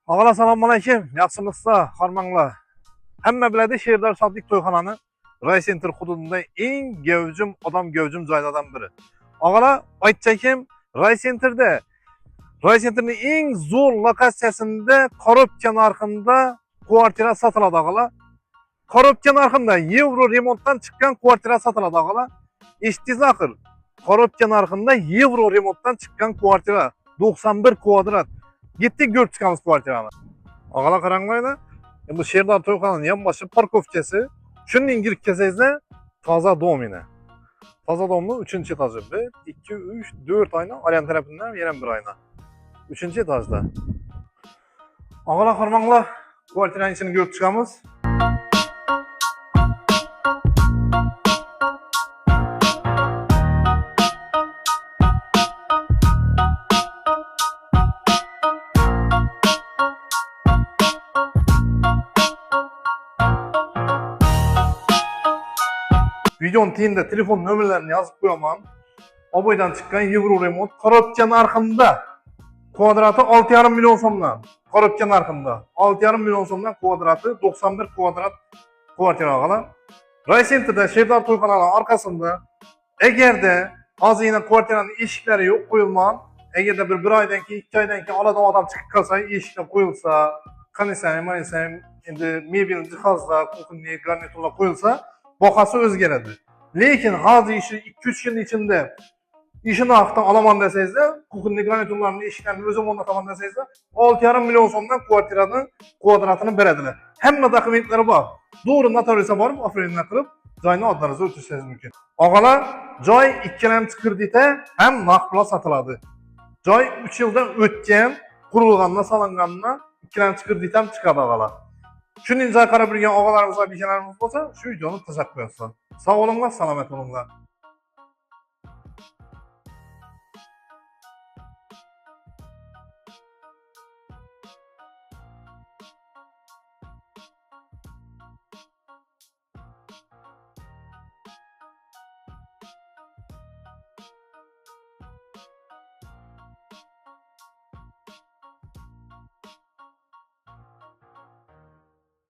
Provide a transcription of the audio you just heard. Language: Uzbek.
Ağala selamünaleyküm. Yaxşımızsa, harmanla. Hemme biledi Şehrdar Sadlik Toyxananı Ray Center hududunda en gevcum, adam gevcum joylardan biri. Ağala aytçakim Ray Center'de en zor lokatsiyasında Korobkan arxında kvartira satıladi ağala. Korobkan arxında Euro remontdan çıkan kvartira satıladi ağala. Eşitiz axır. Korobkan arxında Euro remontdan çıkan kvartira 91 kvadrat. Gittik görüp çıkamız kvartiranı. Ağala qaranglayla. Bu Şehrdar Toyxananın yan başı parkovkası. Şunun girip keseyizde taza dom yine. Taza domlu 3. etajı. 1, 2, 3, 4 ayna. Aryan tarafından yenen bir ayna. 3. etajda. Ağala qarmangla kvartiranın içini görüp çıkamız. Videonun teyinde telefon nömerlerini yazıp koyamam. O boydan çıkan Euro Remote Korobkan arxında. Kvadratı 6,5 milyon somdan. Korobkan arxında. 6,5 milyon somdan kvadratı 91 kvadrat kvartira ağala. Ray Center'da Şehrdar Toyxananın arkasında egerde az yine kvartiranın eşikleri yok koyulman. Egerde bir aydan ki 2 aydan ki aladan adam çıkıp kalsa eşikler koyulsa, kanisayım, indi mebel cihazlar, kukunli garnitürler koyulsa bakası özgeredi. Lekin hazır işi 2-3 yıl içinde işini hafta alaman deseniz de kukunli garnitürlerin eşiklerini özüm onlataman deseniz de 6,5 milyon somdan kvadratını berediler. Hem de dokumentleri var. Doğru notariusa varıp aferinle kırıp joyni adlarınızı ötürseniz mümkün. Ağala joy ikkilem çıkırdıysa hem nakla satıladı. Joy 3 yıldan ötken kurulganına salınganına ikkilem çıkırdıysa hem çıkardı ağala. Şunun incə qara bilgən ağalarımıza, bilgələrimiz olsa, şu videonu təşəkkür etsin. Sağ olunlar, salamet olunlar.